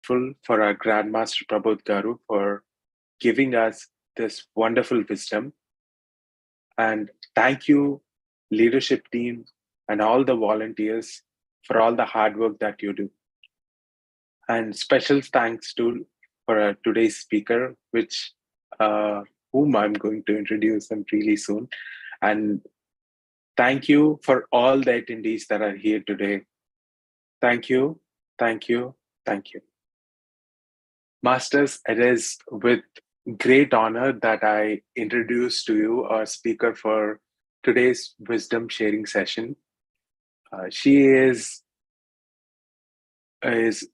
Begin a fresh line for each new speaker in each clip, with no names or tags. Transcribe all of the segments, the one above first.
grateful for our Grandmaster Prabodh Garu for giving us this wonderful wisdom. And thank you, leadership team, and all the volunteers for all the hard work that you do. And special thanks to for today's speaker, which whom I'm going to introduce them really soon. And thank you for all the attendees that are here today. Thank you, thank you, thank you. Masters, it is with great honor that I introduce to you our speaker for today's wisdom sharing session. She is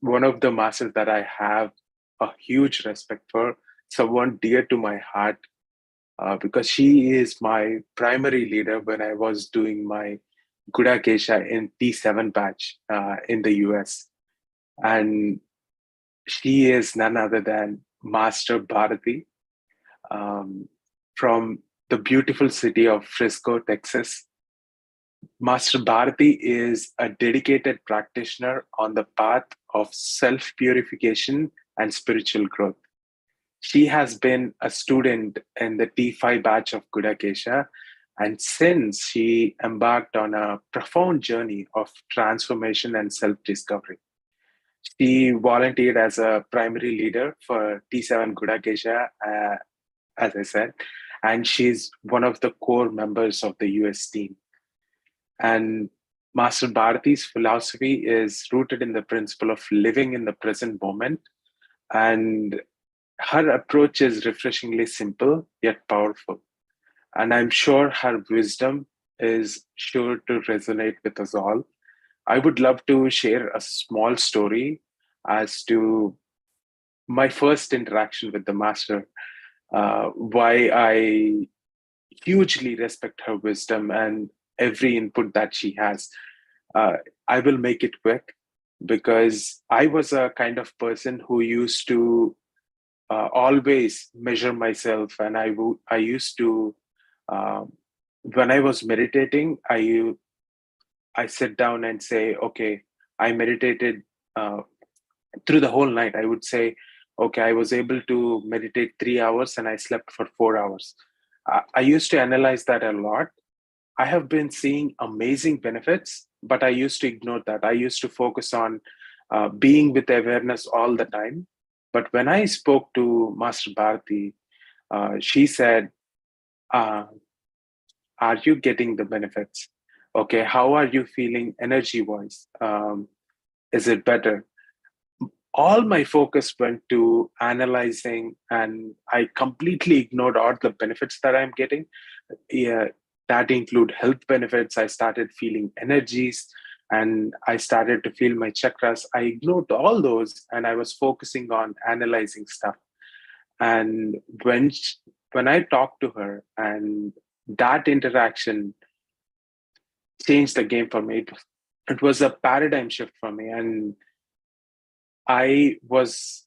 one of the masters that I have a huge respect for, someone dear to my heart, because she is my primary leader when I was doing my Gudakesha in T7 batch in the US. And she is none other than Master Bharathi from the beautiful city of Frisco, Texas. Master Bharathi is a dedicated practitioner on the path of self-purification and spiritual growth. She has been a student in the T5 batch of Gudakesha, and since she embarked on a profound journey of transformation and self-discovery. She volunteered as a primary leader for T7 Gudakesha, as I said, and she's one of the core members of the US team. And Master Bharathi's philosophy is rooted in the principle of living in the present moment. And her approach is refreshingly simple, yet powerful. And I'm sure her wisdom is sure to resonate with us all. I would love to share a small story as to my first interaction with the Master, why I hugely respect her wisdom and every input that she has. I will make it quick because I was a kind of person who used to always measure myself, and I used to when I was meditating, I sit down and say, okay, I meditated through the whole night. I would say, okay, I was able to meditate 3 hours and I slept for 4 hours. I used to analyze that a lot. I have been seeing amazing benefits, but I used to ignore that. I used to focus on being with awareness all the time. But when I spoke to Master Bharathi, she said, are you getting the benefits? Okay, how are you feeling energy-wise? Is it better? All my focus went to analyzing, and I completely ignored all the benefits that I'm getting. Yeah, that include health benefits. I started feeling energies, and I started to feel my chakras. I ignored all those, and I was focusing on analyzing stuff. And when I talked to her, and that interaction changed the game for me. It was a paradigm shift for me, and I was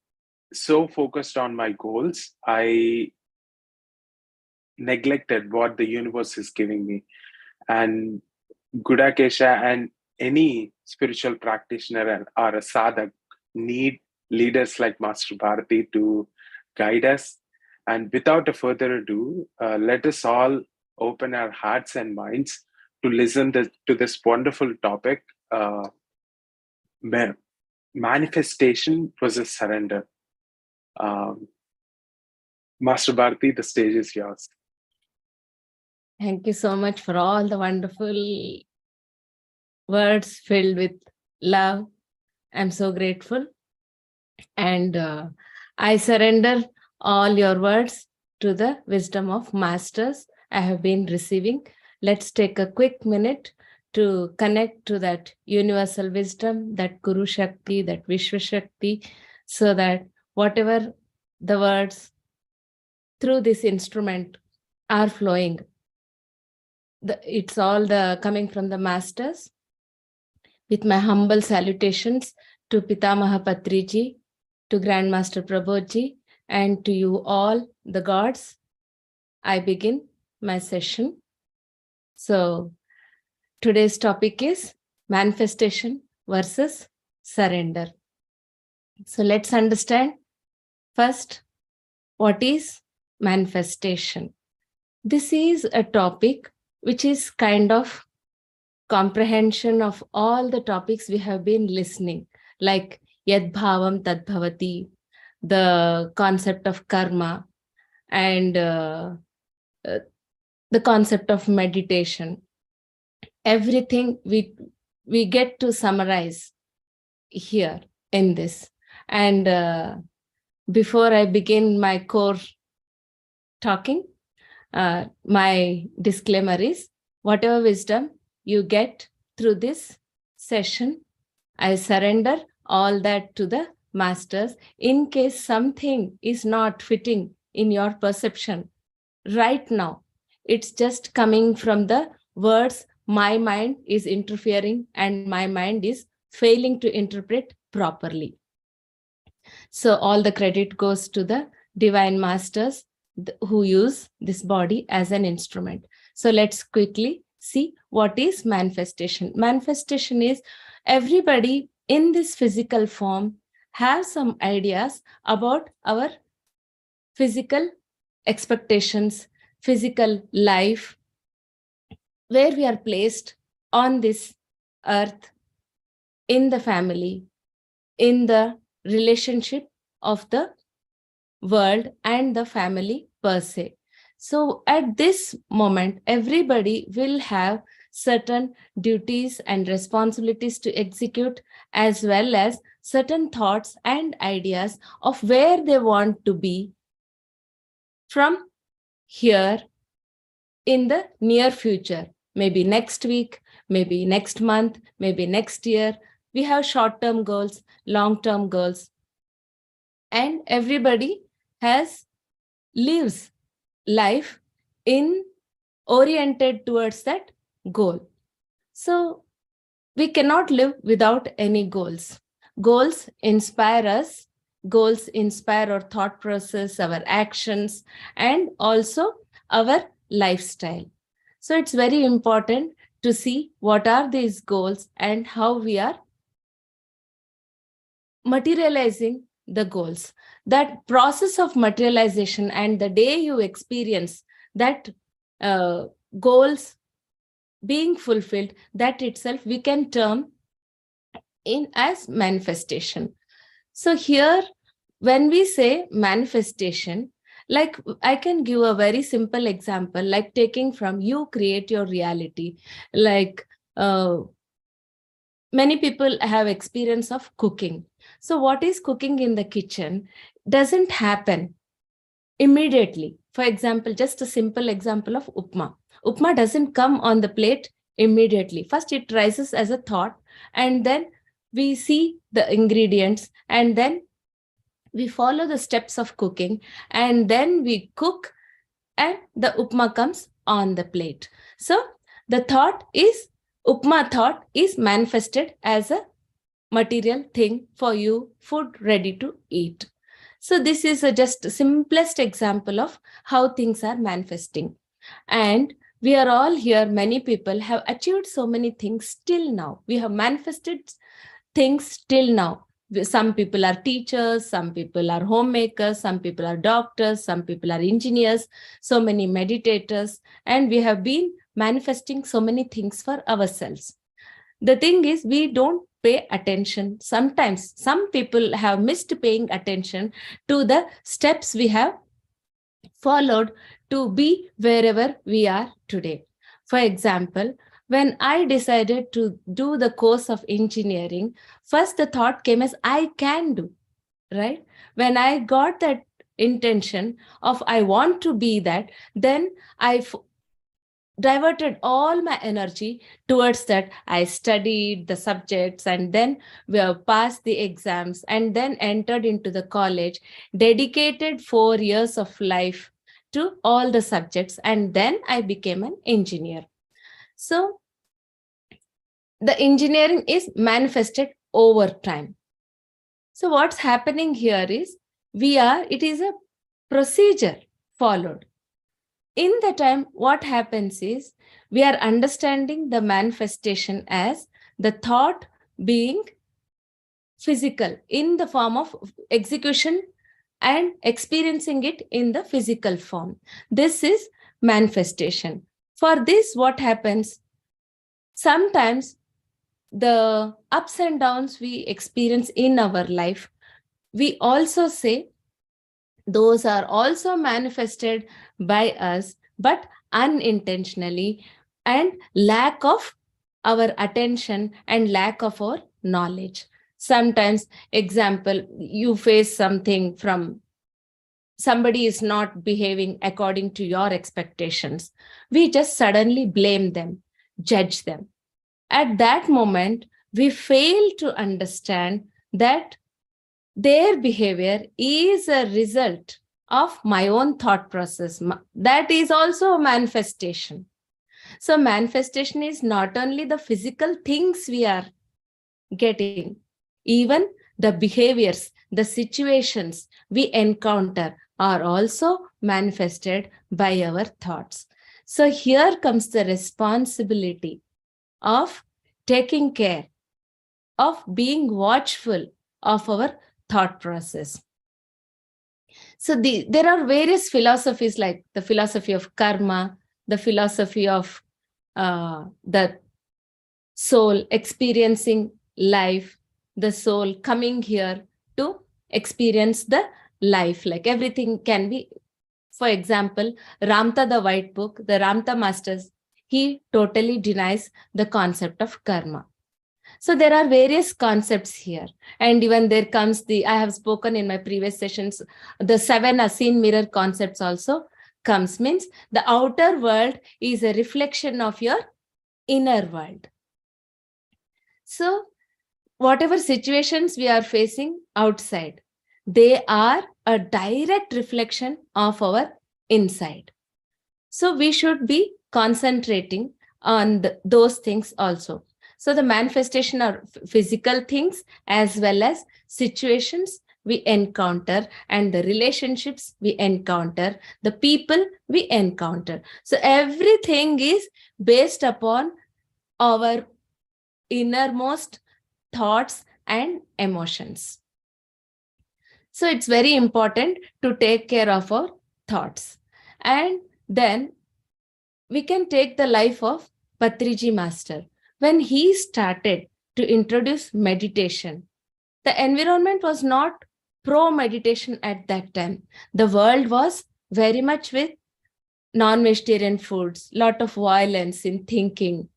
so focused on my goals, I neglected what the universe is giving me. And Gudakesha and any spiritual practitioner or a sadhak need leaders like Master Bharathi to guide us. And without a further ado, let us all open our hearts and minds to listen to this wonderful topic, manifestation versus surrender. Master Bharathi, the stage is yours.
Thank you so much for all the wonderful words filled with love. I'm so grateful. And I surrender all your words to the wisdom of masters I have been receiving. Let's take a quick minute to connect to that universal wisdom, that Guru Shakti, that Vishwa Shakti, so that whatever the words through this instrument are flowing, it's all coming from the masters. With my humble salutations to Pitamaha Patriji, to Grandmaster Prabodhji, and to you all, the gods, I begin my session. So today's topic is manifestation versus surrender. So let's understand first what is manifestation. This is a topic which is kind of comprehension of all the topics we have been listening, like Yad Bhavam Tad Bhavati, the concept of karma, and uh, the concept of meditation. Everything we get to summarize here in this. And before I begin my core talking, my disclaimer is whatever wisdom you get through this session, I surrender all that to the masters. In case something is not fitting in your perception right now, it's just coming from the words my mind is interfering and my mind is failing to interpret properly. So all the credit goes to the divine masters who use this body as an instrument. So let's quickly see what is manifestation. Manifestation is everybody in this physical form have some ideas about our physical expectations, physical life, where we are placed on this earth, in the family, in the relationship of the world and the family per se. So at this moment, everybody will have certain duties and responsibilities to execute, as well as certain thoughts and ideas of where they want to be from here in the near future, maybe next week, maybe next month, maybe next year. We have short-term goals, long-term goals, and everybody lives life in oriented towards that goal. So we cannot live without any goals. Goals inspire us. Goals inspire our thought process, our actions, and also our lifestyle. So it's very important to see what are these goals and how we are materializing the goals. That process of materialization and the day you experience that goals being fulfilled, that itself we can term in as manifestation. So here, when we say manifestation, like I can give a very simple example, like taking from you create your reality. Like many people have experience of cooking. So what is cooking in the kitchen doesn't happen immediately. For example, just a simple example of upma. Upma doesn't come on the plate immediately. First, it rises as a thought, and then we see the ingredients, and then we follow the steps of cooking, and then we cook, and the upma comes on the plate. So the upma thought is manifested as a material thing for you, food ready to eat. So this is just simplest example of how things are manifesting. And we are all here, many people have achieved so many things till now. We have manifested things till now. Some people are teachers, some people are homemakers, some people are doctors, some people are engineers, so many meditators, and we have been manifesting so many things for ourselves. The thing is, we don't pay attention. Sometimes some people have missed paying attention to the steps we have followed to be wherever we are today. For example, when I decided to do the course of engineering, first the thought came as I can do, right? When I got that intention of I want to be that, then I diverted all my energy towards that. I studied the subjects, and then we have passed the exams, and then entered into the college, dedicated 4 years of life to all the subjects, and then I became an engineer. So the engineering is manifested over time. So what's happening here is it is a procedure followed. In the time, what happens is we are understanding the manifestation as the thought being physical in the form of execution and experiencing it in the physical form. This is manifestation. For this, what happens? Sometimes the ups and downs we experience in our life, we also say those are also manifested by us, but unintentionally, and lack of our attention and lack of our knowledge. Sometimes, example, you face something from somebody is not behaving according to your expectations. We just suddenly blame them, judge them. At that moment, we fail to understand that their behavior is a result of my own thought process. That is also a manifestation. So manifestation is not only the physical things we are getting, even the behaviors, the situations we encounter are also manifested by our thoughts. So here comes the responsibility of taking care, of being watchful of our thought process. So there are various philosophies like the philosophy of karma, the philosophy of the soul experiencing life, the soul coming here to experience the life. Like everything can be, for example, Ramta the White Book, the Ramta Masters, he totally denies the concept of karma. So there are various concepts here. And even there comes I have spoken in my previous sessions, the 7 unseen mirror concepts also comes, means the outer world is a reflection of your inner world. So whatever situations we are facing outside, they are a direct reflection of our inside. So we should be concentrating on those things also. So the manifestation are physical things as well as situations we encounter and the relationships we encounter, the people we encounter. So everything is based upon our innermost thoughts and emotions. So it's very important to take care of our thoughts. And then we can take the life of Patriji Master. When he started to introduce meditation, the environment was not pro-meditation at that time. The world was very much with non-vegetarian foods, lot of violence in thinking,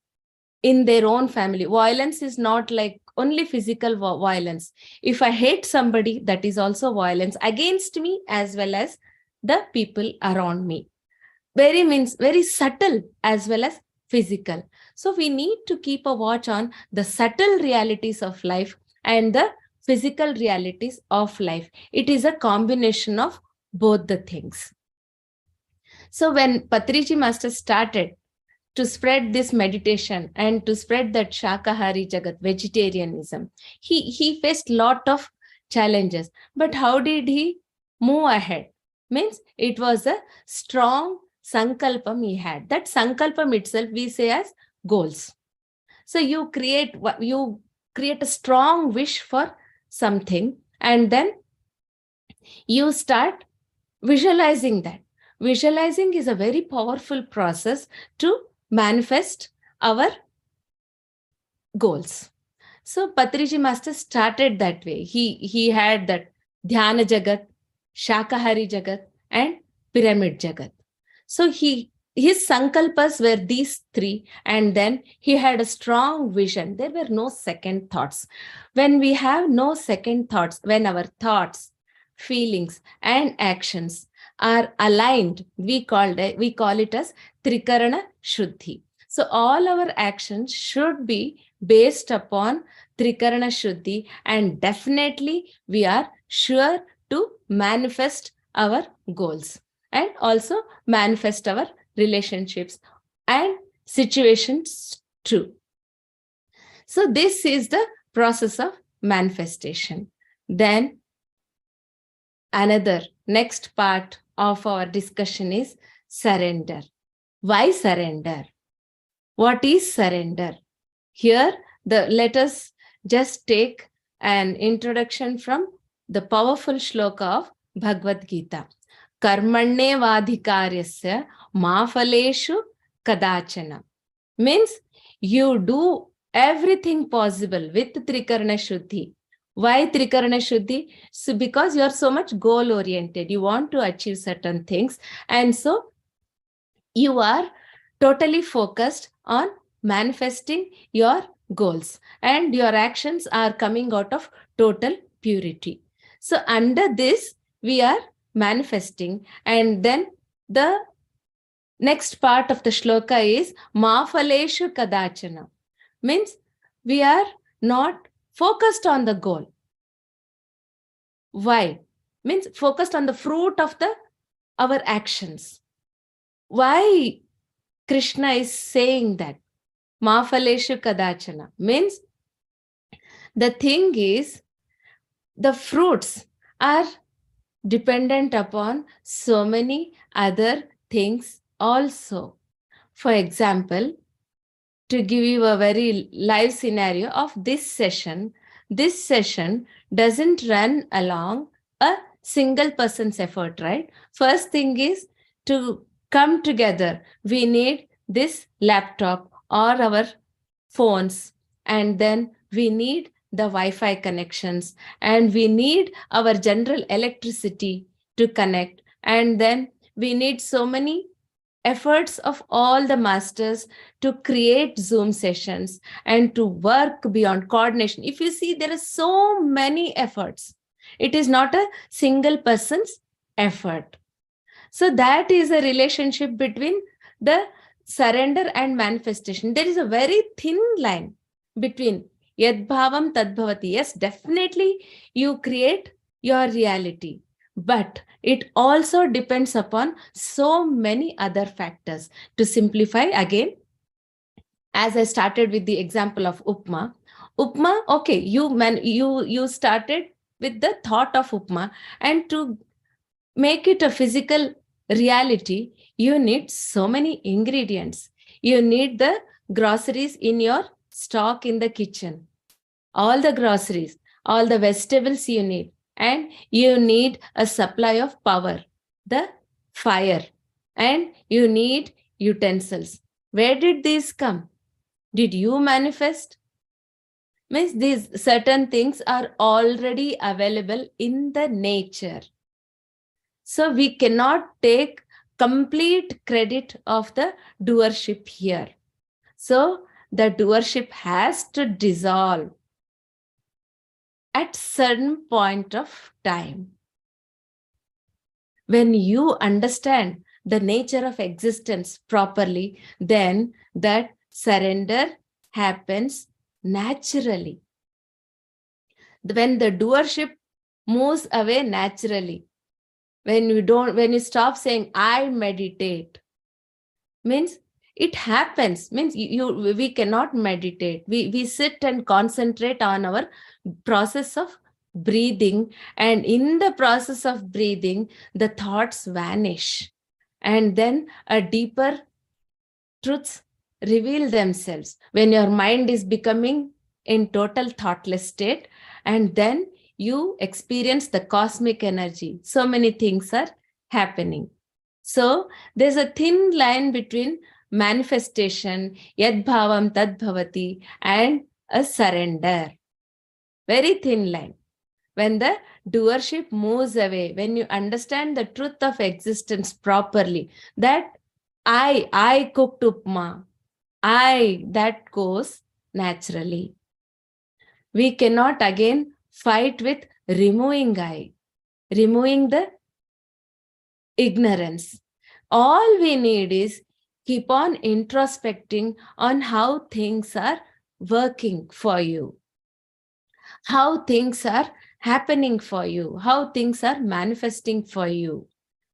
in their own family. Violence is not like only physical violence. If I hate somebody, that is also violence against me as well as the people around me. Very subtle as well as physical. So we need to keep a watch on the subtle realities of life and the physical realities of life. It is a combination of both the things. So when Patriji Master started to spread this meditation and to spread that Shakahari Jagat, vegetarianism, he faced lot of challenges. But how did he move ahead? Means it was a strong sankalpam he had. That sankalpam itself we say as goals. So you create a strong wish for something, and then you start visualizing that. Visualizing is a very powerful process to manifest our goals. So Patriji Master started that way. He had that Dhyana Jagat, Shakahari Jagat, and Pyramid Jagat. So his sankalpas were these 3, and then he had a strong vision. There were no second thoughts. When we have no second thoughts, when our thoughts, feelings, and actions are aligned, we call it as Trikarana Shuddhi. So all our actions should be based upon Trikarana Shuddhi, and definitely we are sure to manifest our goals and also manifest our relationships and situations too. So this is the process of manifestation. Then another next part of our discussion is surrender. Why surrender? What is surrender? Here, let us just take an introduction from the powerful shloka of Bhagavad Gita. Karmanye vadhikaryasya ma phaleshu kadachana. Means you do everything possible with Trikarna Shuddhi. Why Trikarna Shuddhi? So because you are so much goal oriented, you want to achieve certain things, and so you are totally focused on manifesting your goals, and your actions are coming out of total purity. So under this we are manifesting, and then the next part of the shloka is ma phaleshu kadachana. Means we are not focused on the goal. Why? Means focused on the fruit of our actions. Why Krishna is saying that? Ma phaleshu kadachana. Means the thing is, the fruits are dependent upon so many other things also. For example, to give you a very live scenario of this session doesn't run along a single person's effort, right? First thing is to come together. We need this laptop or our phones, and then we need the Wi-Fi connections, and we need our general electricity to connect, and then we need so many efforts of all the masters to create Zoom sessions and to work beyond coordination. If you see, there are so many efforts. It is not a single person's effort. So that is a relationship between the surrender and manifestation. There is a very thin line between yad bhavam tad bhavati. Yes, definitely you create your reality, but it also depends upon so many other factors. To simplify again, as I started with the example of upma, okay, you started with the thought of upma, and to make it a physical reality, you need so many ingredients. You need the groceries in your stock in the kitchen, all the groceries, all the vegetables you need, and you need a supply of power, the fire, and you need utensils. Where did these come? Did you manifest? Means these certain things are already available in the nature. So we cannot take complete credit of the doership here. So the doership has to dissolve at certain point of time. When you understand the nature of existence properly, then that surrender happens naturally. When the doership moves away naturally, when you stop saying I meditate, means it happens. Means we cannot meditate. We sit and concentrate on our process of breathing, and in the process of breathing the thoughts vanish, and then a deeper truths reveal themselves when your mind is becoming in total thoughtless state, and then you experience the cosmic energy. So many things are happening. So there's a thin line between manifestation, yad bhavam tad bhavati, and a surrender. Very thin line. When the doership moves away, when you understand the truth of existence properly, that I cooked upma, that goes naturally. We cannot again fight with removing removing the ignorance. All we need is keep on introspecting on how things are working for you, how things are happening for you, how things are manifesting for you.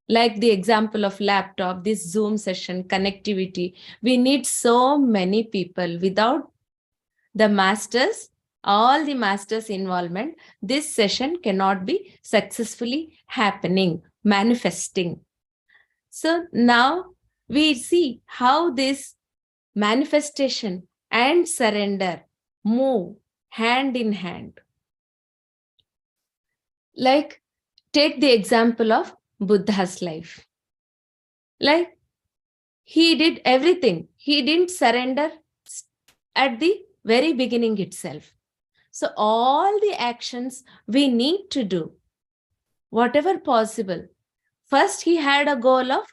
Like the example of laptop, this Zoom session, connectivity. We need so many people. Without the masters, all the masters' involvement, this session cannot be successfully happening, manifesting. So now we see how this manifestation and surrender move hand in hand. Like, take the example of Buddha's life. Like, he did everything. He didn't surrender at the very beginning itself. So all the actions we need to do, whatever possible. First, he had a goal of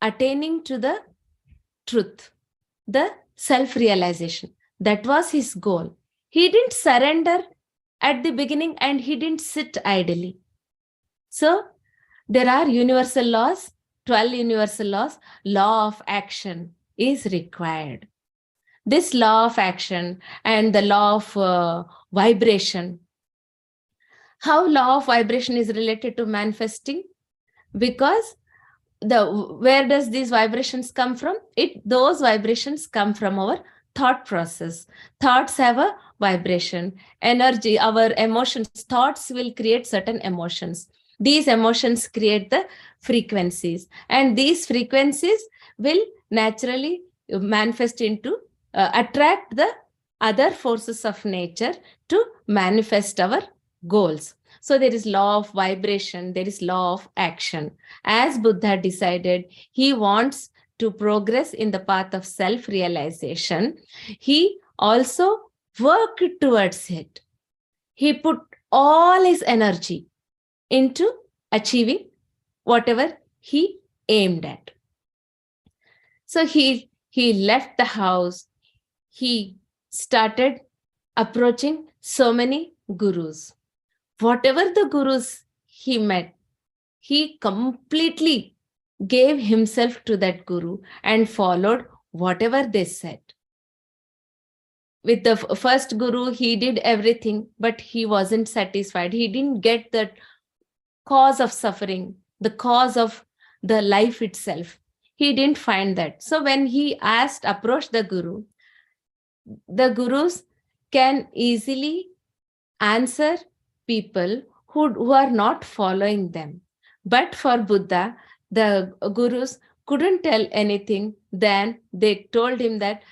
attaining to the truth, the self-realization. That was his goal. He didn't surrender at the beginning and he didn't sit idly. So there are universal laws, 12 universal laws. Law of action is required. This law of action and the law of vibration. How law of vibration is related to manifesting? Because where does these vibrations come from? Those vibrations come from our thought process. Thoughts have a vibration, energy, our emotions. Thoughts will create certain emotions. These emotions create the frequencies, and these frequencies will naturally manifest into attract the other forces of nature to manifest our goals. So there is law of vibration, there is law of action. As Buddha decided he wants to progress in the path of self-realization, he also worked towards it. He put all his energy into achieving whatever he aimed at. So he left the house. He started approaching so many gurus. Whatever the gurus he met, he completely gave himself to that guru and followed whatever they said. With the first guru, he did everything, but he wasn't satisfied. He didn't get the cause of suffering, the cause of the life itself. He didn't find that. So when he approached the gurus can easily answer people who are not following them. But for Buddha, the gurus couldn't tell anything. Then they told him that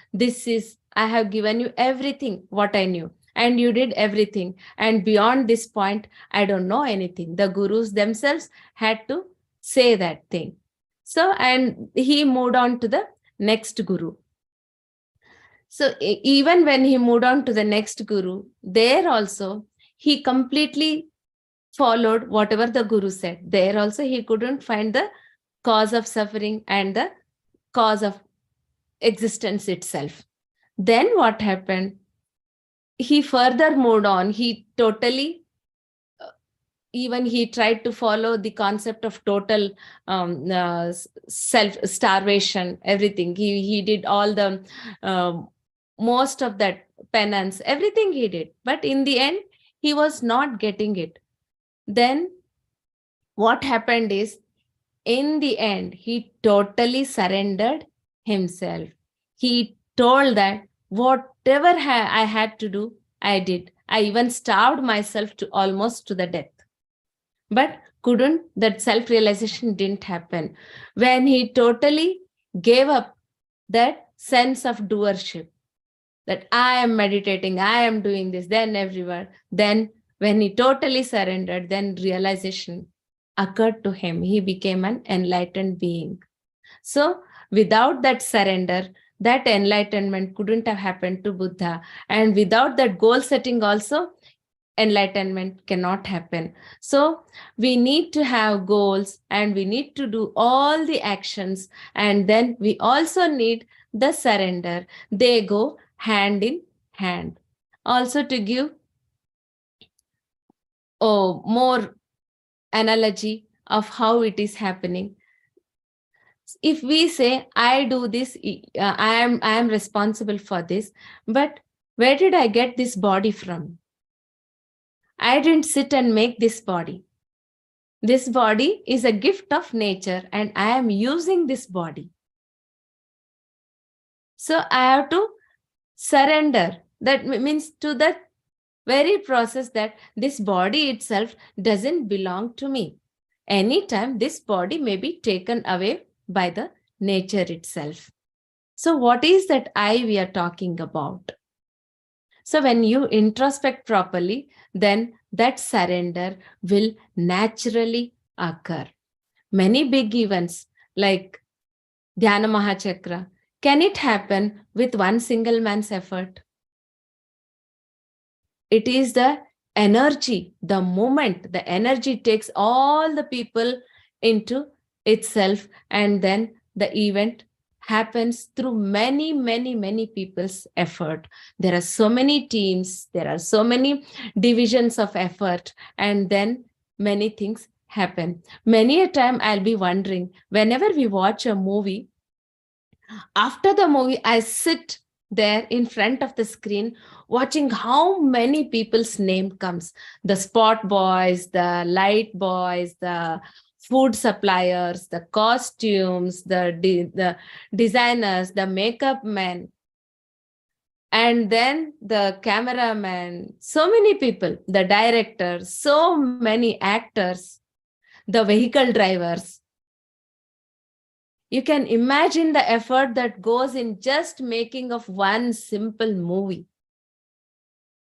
I have given you everything what I knew, and you did everything. And beyond this point, I don't know anything. The gurus themselves had to say that thing. So, and he moved on to the next guru. So even when he moved on to the next guru, there also he completely followed whatever the guru said. There also he couldn't find the cause of suffering and the cause of existence itself. Then what happened? He further moved on. He totally, even he tried to follow the concept of total self-starvation, everything. He did all the, most of that penance, everything he did. But in the end, he was not getting it. Then what happened is, in the end, he totally surrendered himself. He told that whatever I had to do, I did. I even starved myself to almost to the death. But that self-realization didn't happen. When he totally gave up that sense of doership, that I am meditating, I am doing this, then everywhere, then when he totally surrendered, then realization occurred to him. He became an enlightened being. So without that surrender, that enlightenment couldn't have happened to Buddha. And without that goal setting also, enlightenment cannot happen. So we need to have goals and we need to do all the actions. And then we also need the surrender. They go hand in hand. Also, to give more analogy of how it is happening. If we say, I do this, I am responsible for this, but where did I get this body from? I didn't sit and make this body. This body is a gift of nature and I am using this body. So I have to surrender. That means to the very process that this body itself doesn't belong to me. Anytime this body may be taken away by the nature itself. So what is that I we are talking about? So when you introspect properly, then that surrender will naturally occur. Many big events like Dhyana Mahachakra, can it happen with one single man's effort? It is the energy, the moment, the energy takes all the people into itself, and then the event happens through many people's effort. There are so many teams, there are so many divisions of effort, and then many things happen. Many a time I'll be wondering, whenever we watch a movie, after the movie, I sit there in front of the screen watching how many people's name comes. The spot boys, the light boys, the food suppliers, the costumes, the designers, the makeup men, and then the cameraman. So many people, the directors, so many actors, the vehicle drivers. You can imagine the effort that goes in just making of one simple movie.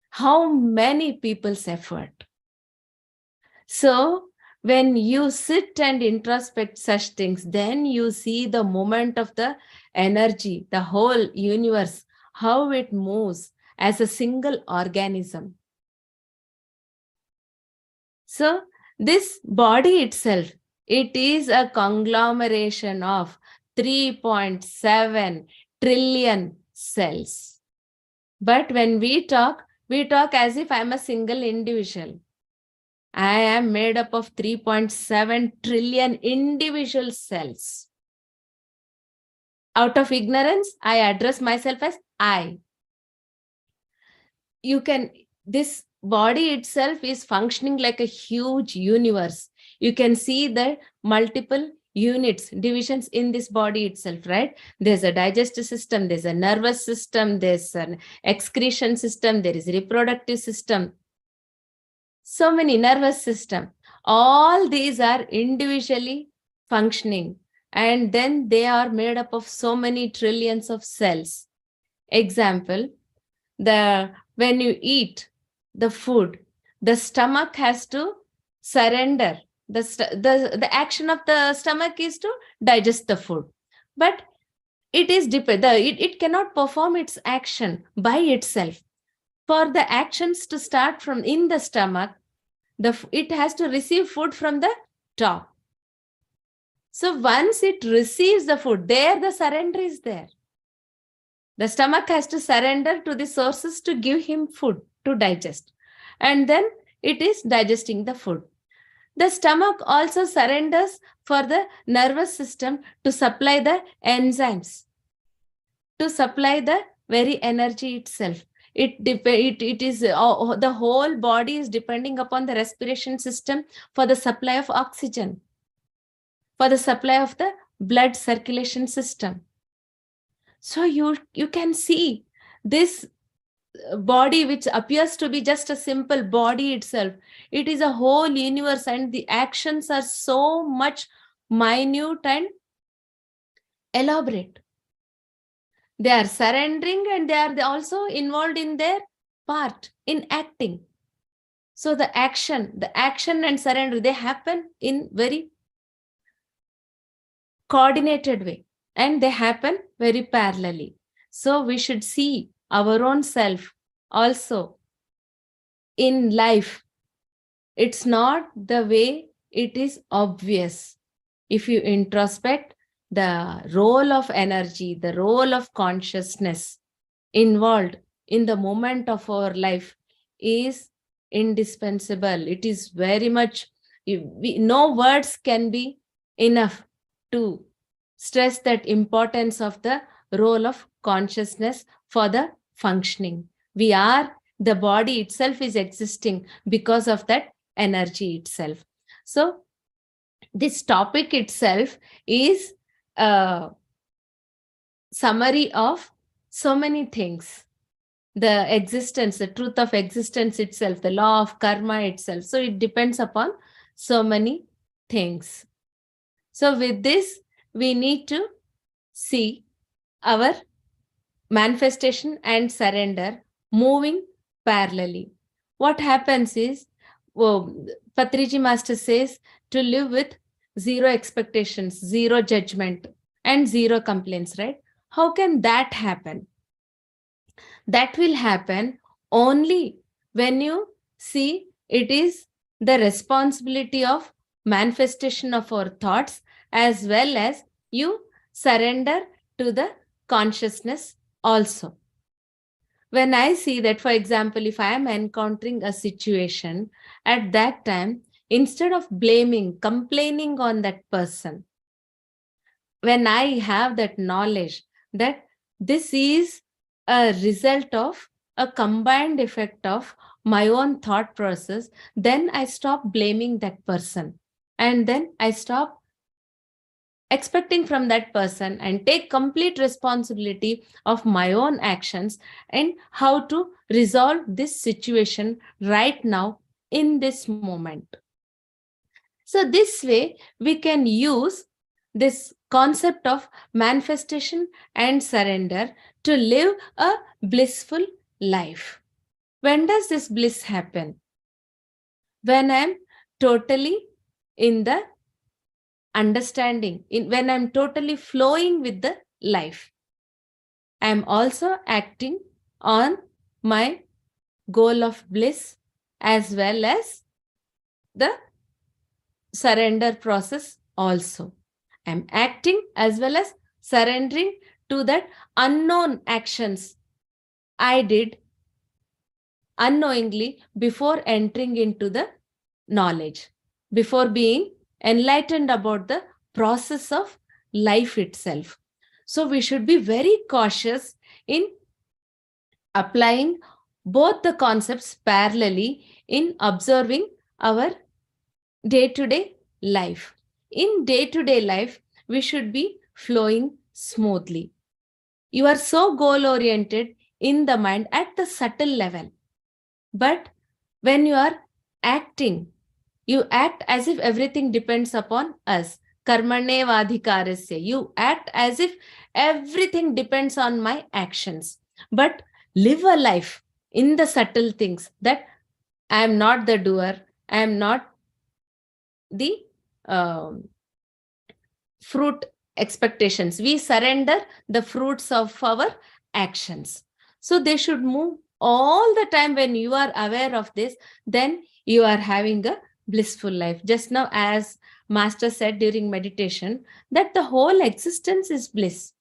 How many people's effort. So when you sit and introspect such things, then you see the moment of the energy, the whole universe, how it moves as a single organism. So this body itself, it is a conglomeration of 3.7 trillion cells. But when we talk as if I'm a single individual. I am made up of 3.7 trillion individual cells. Out of ignorance, I address myself as I. This body itself is functioning like a huge universe. You can see the multiple units, divisions in this body itself, right? There's a digestive system, there's a nervous system, there's an excretion system, there is a reproductive system. So many nervous system. All these are individually functioning, and then they are made up of so many trillions of cells. Example, when you eat the food, the stomach has to surrender. The action of the stomach is to digest the food, but it cannot perform its action by itself. For the actions to start from in the stomach, it has to receive food from the top. So once it receives the food, there the surrender is there. The stomach has to surrender to the sources to give him food to digest. And then it is digesting the food. The stomach also surrenders for the nervous system to supply the enzymes, to supply the very energy itself. It is the whole body is depending upon the respiration system for the supply of oxygen, for the supply of the blood circulation system. So you can see this body, which appears to be just a simple body itself, it is a whole universe, and the actions are so much minute and elaborate. They are surrendering, and they are also involved in their part in acting. So the action and surrender, they happen in very coordinated way, and they happen very parallelly. So we should see our own self also in life. It's not the way it is obvious. If you introspect, the role of energy, the role of consciousness involved in the moment of our life is indispensable. It is very much, no words can be enough to stress that importance of the role of consciousness for the functioning. The body itself is existing because of that energy itself. So this topic itself is a summary of so many things. The existence, the truth of existence itself, the law of karma itself. So it depends upon so many things. So with this, we need to see our manifestation and surrender moving parallelly. What happens is, Patriji Master says to live with zero expectations, zero judgment, and zero complaints, right? How can that happen? That will happen only when you see it is the responsibility of manifestation of our thoughts, as well as you surrender to the consciousness also. When I see that, for example, if I am encountering a situation, at that time, instead of blaming, complaining on that person, when I have that knowledge that this is a result of a combined effect of my own thought process, then I stop blaming that person. And then I stop expecting from that person and take complete responsibility of my own actions and how to resolve this situation right now in this moment. So this way we can use this concept of manifestation and surrender to live a blissful life. When does this bliss happen? When I'm totally in the understanding, when I'm totally flowing with the life. I'm also acting on my goal of bliss as well as the surrender process also. I'm acting as well as surrendering to that unknown actions I did unknowingly before entering into the knowledge, before being enlightened about the process of life itself. So we should be very cautious in applying both the concepts parallelly in observing our day-to-day life. In day-to-day life, we should be flowing smoothly. You are so goal-oriented in the mind at the subtle level. But when you are acting, you act as if everything depends upon us. Karmane vadhikarasya. You act as if everything depends on my actions. But live a life in the subtle things that I am not the doer, I am not the fruit expectations. We surrender the fruits of our actions. So they should move all the time. When you are aware of this, then you are having a blissful life. Just now, as Master said during meditation, that the whole existence is bliss.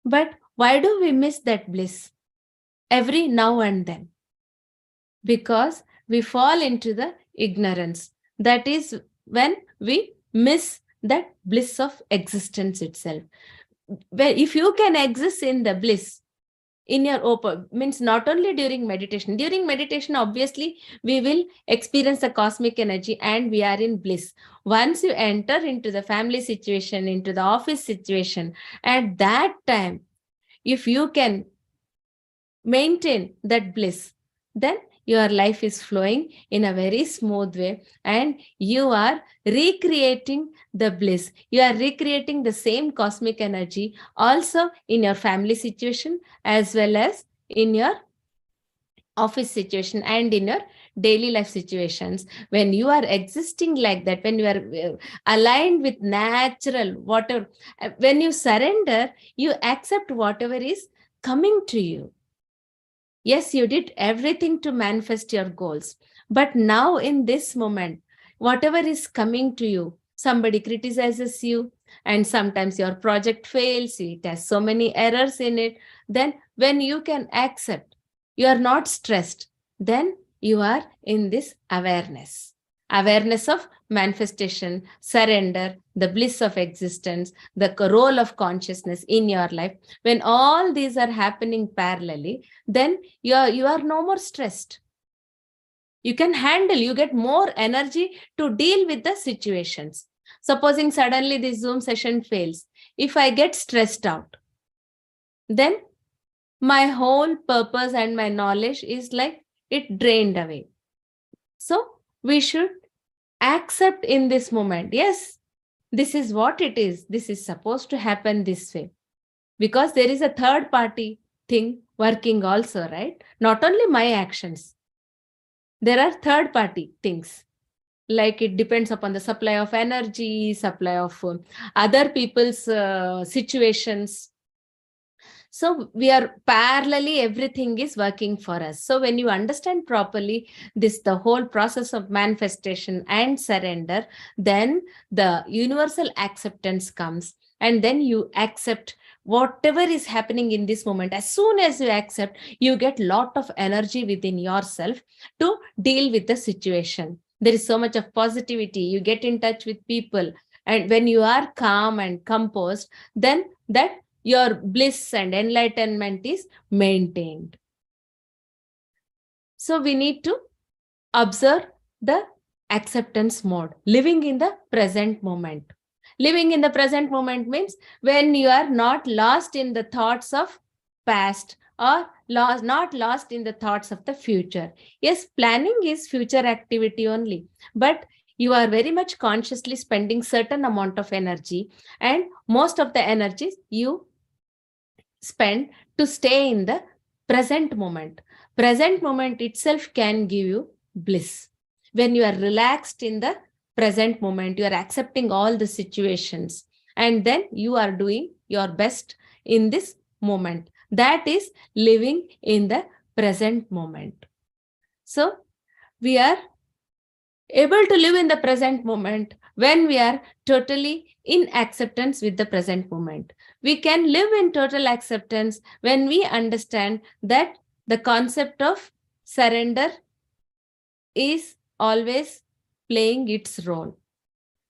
But why do we miss that bliss every now and then? Because we fall into the ignorance. That is when we miss that bliss of existence itself. Well, if you can exist in the bliss, in your open, means not only during meditation obviously we will experience the cosmic energy and we are in bliss. Once you enter into the family situation, into the office situation, at that time, if you can maintain that bliss, then your life is flowing in a very smooth way and you are recreating the bliss. You are recreating the same cosmic energy also in your family situation as well as in your office situation and in your daily life situations. When you are existing like that, when you are aligned with natural, whatever, when you surrender, you accept whatever is coming to you. Yes, you did everything to manifest your goals. But now in this moment, whatever is coming to you, somebody criticizes you and sometimes your project fails, it has so many errors in it. Then when you can accept, you are not stressed, then you are in this awareness. Awareness of manifestation, surrender, the bliss of existence, the role of consciousness in your life. When all these are happening parallelly, then you are no more stressed. You can handle, you get more energy to deal with the situations. Supposing suddenly this Zoom session fails, if I get stressed out, then my whole purpose and my knowledge is like it drained away. So we should accept in this moment, yes, this is what it is. This is supposed to happen this way. Because there is a third party thing working also, right? Not only my actions. There are third party things. Like it depends upon the supply of energy, supply of other people's situations. So we are parallelly, everything is working for us. So when you understand properly this, the whole process of manifestation and surrender, then the universal acceptance comes, and then you accept whatever is happening in this moment. As soon as you accept, you get lot of energy within yourself to deal with the situation. There is so much of positivity. You get in touch with people, and when you are calm and composed, then that your bliss and enlightenment is maintained. So we need to observe the acceptance mode, living in the present moment. Living in the present moment means when you are not lost in the thoughts of past, or not lost in the thoughts of the future. Yes, planning is future activity only, but you are very much consciously spending certain amount of energy, and most of the energies you spend to stay in the present moment. Present moment itself can give you bliss. When you are relaxed in the present moment, you are accepting all the situations, and then you are doing your best in this moment. That is living in the present moment. So we are able to live in the present moment when we are totally in acceptance with the present moment. We can live in total acceptance when we understand that the concept of surrender is always playing its role.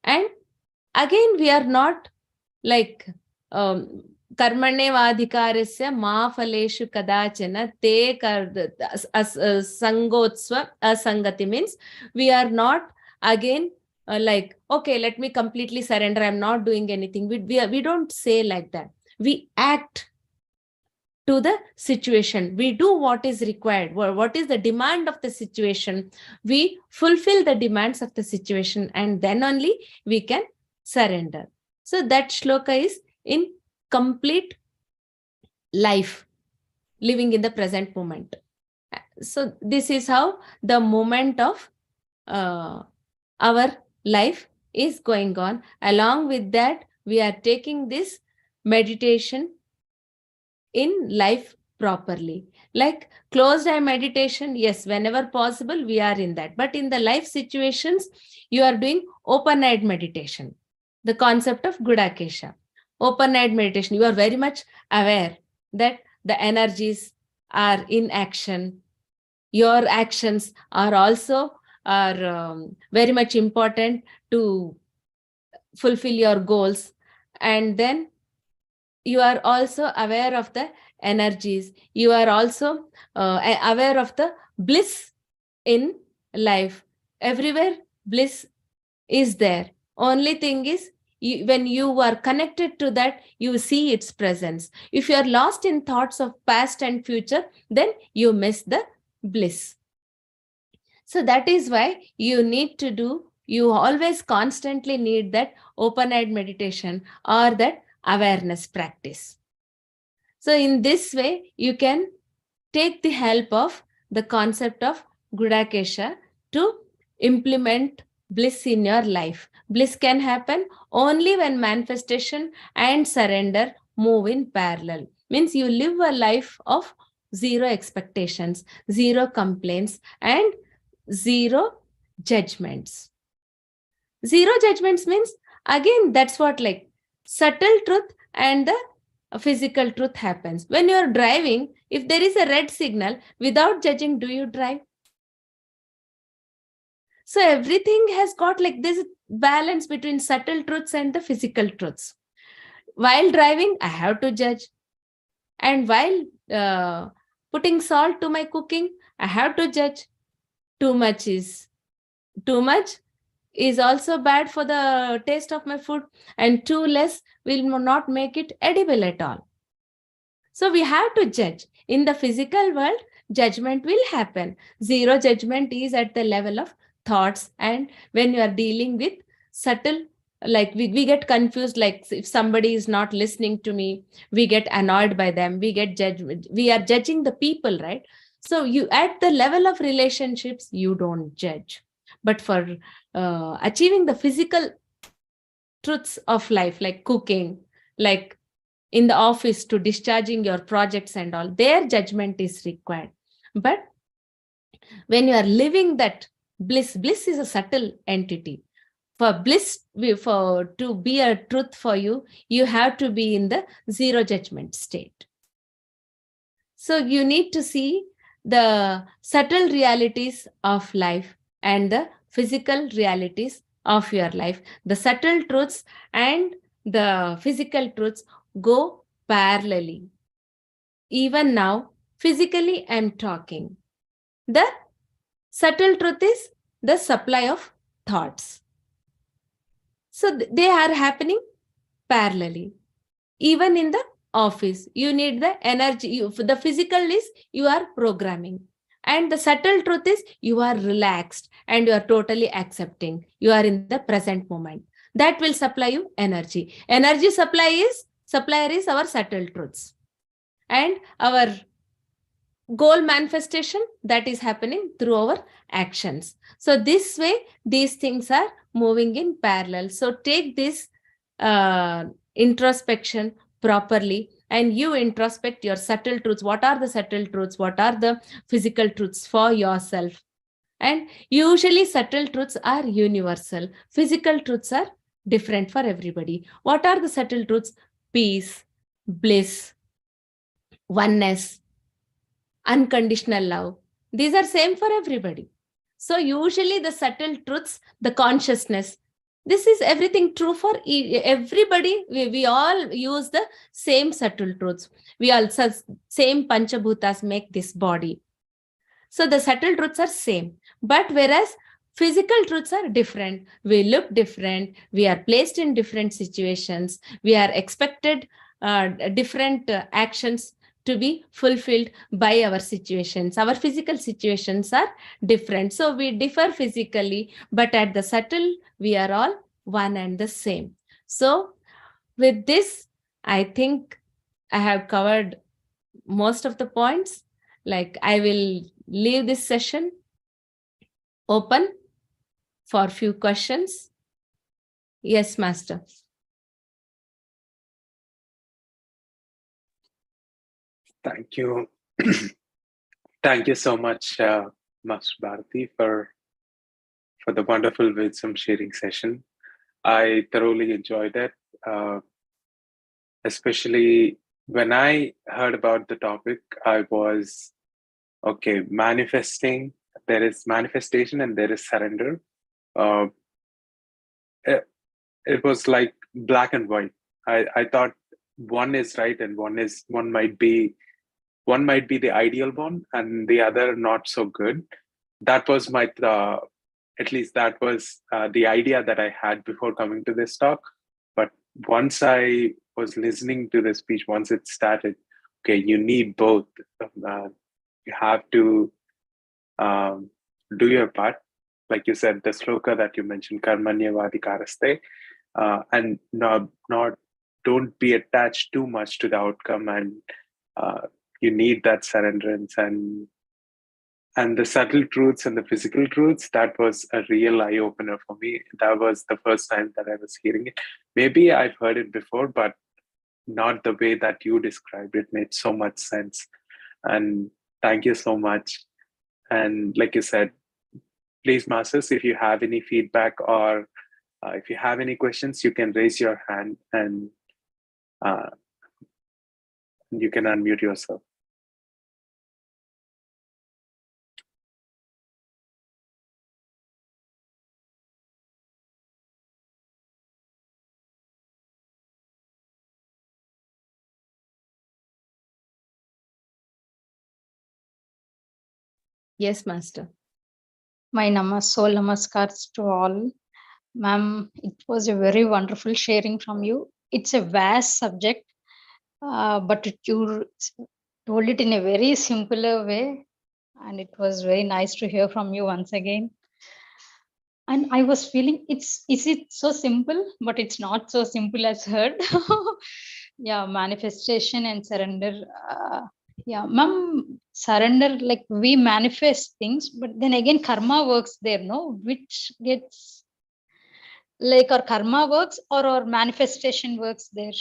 And again, we are not like कर्मण्येवाधिकारस्य मा फलेषु कदाचन ते sangotsva asangati means we are not again like, okay, let me completely surrender, I'm not doing anything. We don't say like that. We act to the situation. We do what is required. What is the demand of the situation? We fulfill the demands of the situation, and then only we can surrender. So that shloka is in complete life, living in the present moment. So this is how the moment of our life is going on. Along with that, we are taking this meditation in life properly. Like closed eye meditation, yes, whenever possible, we are in that. But in the life situations, you are doing open-eyed meditation, the concept of Gudakesha. Open-eyed meditation, you are very much aware that the energies are in action. Your actions are also very much important to fulfill your goals. And then you are also aware of the energies. You are also aware of the bliss in life. Everywhere bliss is there. Only thing is, when you are connected to that, you see its presence. If you are lost in thoughts of past and future, then you miss the bliss. So that is why you need to do, you always constantly need that open-eyed meditation or that awareness practice. So in this way, you can take the help of the concept of Gudakesha to implement bliss in your life. Bliss can happen only when manifestation and surrender move in parallel. Means you live a life of zero expectations, zero complaints, and zero judgments. Zero judgments means, again, that's what like subtle truth and the physical truth happens. When you're driving, if there is a red signal, without judging, do you drive? So everything has got like this balance between subtle truths and the physical truths. While driving, I have to judge. And while putting salt to my cooking, I have to judge. Too much is also bad for the taste of my food, and too less will not make it edible at all. So we have to judge. In the physical world, judgment will happen. Zero judgment is at the level of thoughts, and when you are dealing with subtle like we get confused, like if somebody is not listening to me, we get annoyed by them, we get judgment, we are judging the people, right? So you, at the level of relationships, you don't judge. But for achieving the physical truths of life, like cooking, like in the office, to discharging your projects and all, their judgment is required. But when you are living that bliss is a subtle entity. For bliss, for to be a truth for you, you have to be in the zero judgment state. So you need to see the subtle realities of life and the physical realities of your life. The subtle truths and the physical truths go parallelly. Even now, physically, I'm talking. The subtle truth is the supply of thoughts. So they are happening parallelly. Even in the office, you need the energy. The physical is you are programming. And the subtle truth is you are relaxed and you are totally accepting. You are in the present moment. That will supply you energy. Energy supplier is our subtle truths. And our goal manifestation, that is happening through our actions. So this way, these things are moving in parallel. So take this introspection properly, and you introspect your subtle truths. What are the subtle truths? What are the physical truths for yourself? And usually subtle truths are universal. Physical truths are different for everybody. What are the subtle truths? Peace, bliss, oneness, unconditional love. These are same for everybody. So usually the subtle truths, the consciousness, this is everything true for everybody. We all use the same subtle truths. We also same panchabhutas make this body. So the subtle truths are same, but whereas physical truths are different. We look different. We are placed in different situations. We are expected different actions to be fulfilled by our situations. Our physical situations are different. So we differ physically, but at the subtle, we are all one and the same. So with this, I think I have covered most of the points. Like, I will leave this session open for few questions. Yes, Master.
Thank you. Thank you so much, Master Bharathi, for the wonderful wisdom sharing session. I thoroughly enjoyed it, especially when I heard about the topic. I was, okay, manifesting. There is manifestation and there is surrender. It was like black and white. I thought one is right and one might be the ideal one and the other not so good. That was my at least that was the idea that I had before coming to this talk. But once I was listening to the speech, once it started, okay, you need both. You have to do your part. Like you said, the sloka that you mentioned, karmanyavadikaraste, and not don't be attached too much to the outcome, and you need that surrenderance and the subtle truths and the physical truths. That was a real eye opener for me. That was the first time that I was hearing it. Maybe I've heard it before, but not the way that you described it. Made so much sense. And thank you so much. And like you said, please, Masters, if you have any feedback or if you have any questions, you can raise your hand and you can unmute yourself.
Yes, Master.
My soul namaskars to all. Ma'am, it was a very wonderful sharing from you. It's a vast subject, but you told it in a very simpler way. And it was very nice to hear from you once again. And I was feeling is it so simple? But it's not so simple as heard. Yeah, manifestation and surrender. Yeah, ma'am, surrender, like we manifest things, but then again, karma works there, no? Which gets like our karma works or our manifestation works there?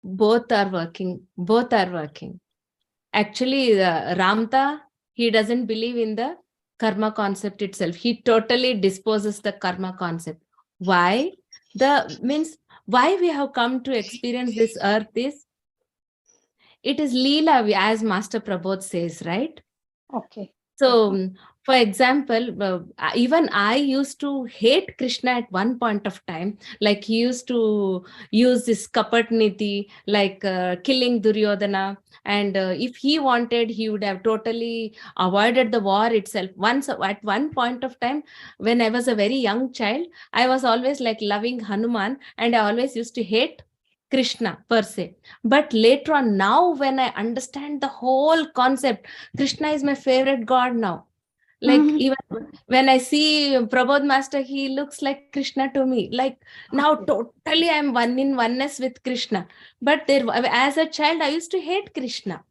Both are working. Both are working. Actually, Ramta, he doesn't believe in the karma concept itself. He totally disposes the karma concept. Why? Why we have come to experience this earth is, it is Leela, as Master Prabodh says, right?
Okay.
So, for example, even I used to hate Krishna at one point of time. Like he used to use this kapat niti, like killing Duryodhana. And if he wanted, he would have totally avoided the war itself. Once, at one point of time, when I was a very young child, I was always like loving Hanuman, and I always used to hate Krishna per se. But later on, now when I understand the whole concept, Krishna is my favorite god now. Like even when I see Prabodh Master, he looks like Krishna to me. Like now totally I'm one in oneness with Krishna. But there, as a child, I used to hate Krishna.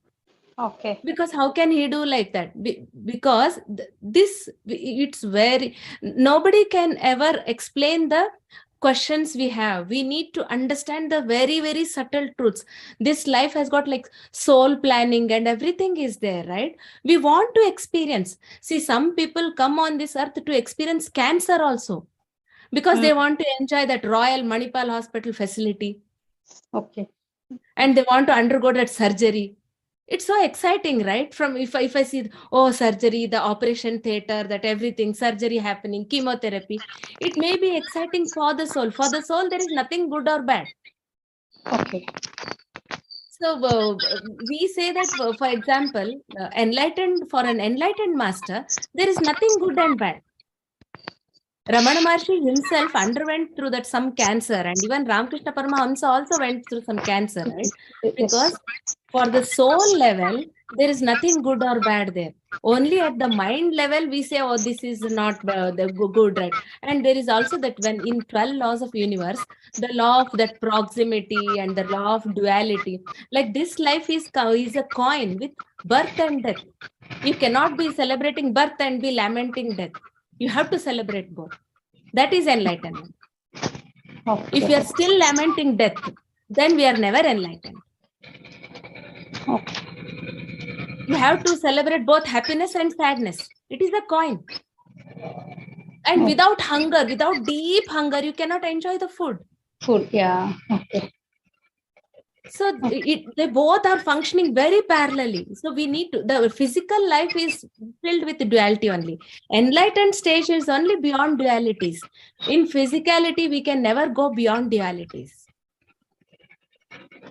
Okay.
Because how can he do like that? Because this, it's very, nobody can ever explain the questions we have. We need to understand the very, very subtle truths. This life has got like soul planning and everything is there, right? We want to experience. See, some people come on this earth to experience cancer also, because they want to enjoy that Royal Manipal Hospital facility.
Okay.
And they want to undergo that surgery. It's so exciting, right? From if I see, oh, surgery, the operation theater, that everything, surgery happening, chemotherapy, it may be exciting for the soul. For the soul, there is nothing good or bad.
Okay.
So we say that, for example, for an enlightened master, there is nothing good and bad. Ramana Maharshi himself underwent through that some cancer, and even Ramakrishna Paramahamsa also went through some cancer, right? Because for the soul level, there is nothing good or bad there. Only at the mind level, we say, oh, this is not the good, right? And there is also that when in 12 laws of universe, the law of that proximity and the law of duality, like this life is a coin with birth and death. You cannot be celebrating birth and be lamenting death. You have to celebrate both. That is enlightenment.
Okay.
If you are still lamenting death, then we are never enlightened.
Okay.
You have to celebrate both happiness and sadness. It is a coin. And without hunger, without deep hunger, you cannot enjoy the food.
Food, yeah. Okay.
So they both are functioning very parallelly. So we need to, the physical life is filled with duality only. Enlightened stage is only beyond dualities. In physicality, we can never go beyond dualities.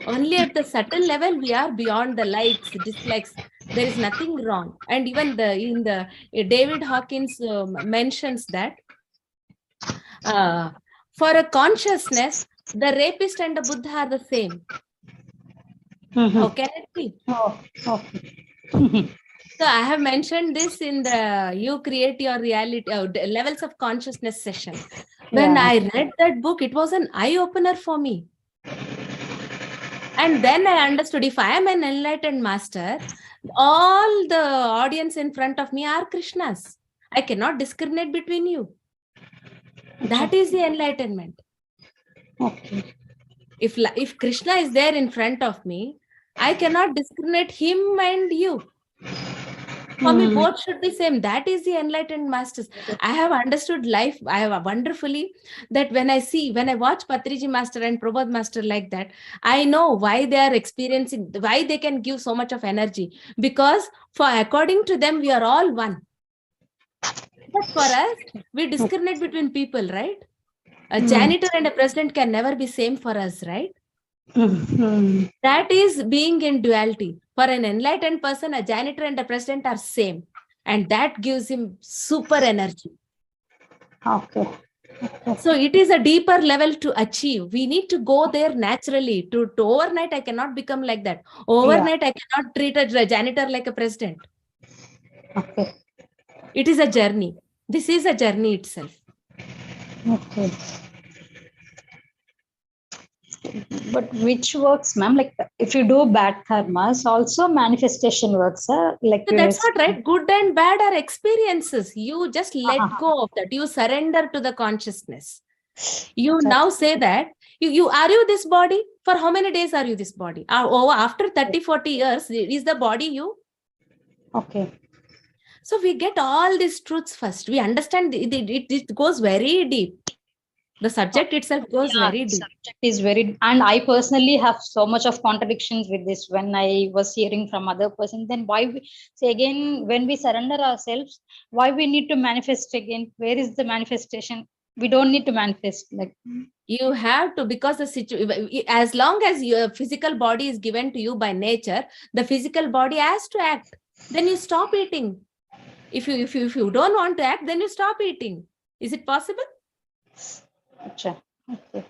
Only at the subtle level, we are beyond the likes, dislikes. There is nothing wrong. And even David Hawkins mentions that for a consciousness, the rapist and the Buddha are the same. How can it be?
Oh, okay.
So I have mentioned this in the You Create Your Reality Levels of Consciousness session. When I read that book, it was an eye-opener for me. And then I understood, if I am an enlightened master, all the audience in front of me are Krishnas. I cannot discriminate between you. That is the enlightenment.
Okay.
If Krishna is there in front of me, I cannot discriminate him and you. For me, both should be same. That is the enlightened masters. I have understood life. I have wonderfully that when I watch Patriji Master and Prabodh Master like that, I know why they are experiencing, why they can give so much of energy. Because according to them, we are all one. But for us, we discriminate between people, right? A janitor and a president can never be same for us, right? That is being in duality. For an enlightened person, a janitor and a president are same. And that gives him super energy.
Okay.
So it is a deeper level to achieve. We need to go there naturally. To overnight, I cannot become like that. Overnight, I cannot treat a janitor like a president.
Okay.
It is a journey. This is a journey itself.
Okay. But which works, ma'am? Like if you do bad karmas, also manifestation works, like
So that's what, right? Good and bad are experiences. You just let go of that. You surrender to the consciousness. You now say that you are you this body? For how many days are you this body? After 30-40 years, is the body you?
Okay.
So we get all these truths first. We understand it goes very deep. The subject itself goes very deep.
Subject is very, and I personally have so much of contradictions with this when I was hearing from other person. Then why we say again, when we surrender ourselves, why we need to manifest again? Where is the manifestation? We don't need to manifest. Like
you have to, because as long as your physical body is given to you by nature, the physical body has to act. Then you stop eating. If you don't want to act, then you stop eating. Is it possible?
okay.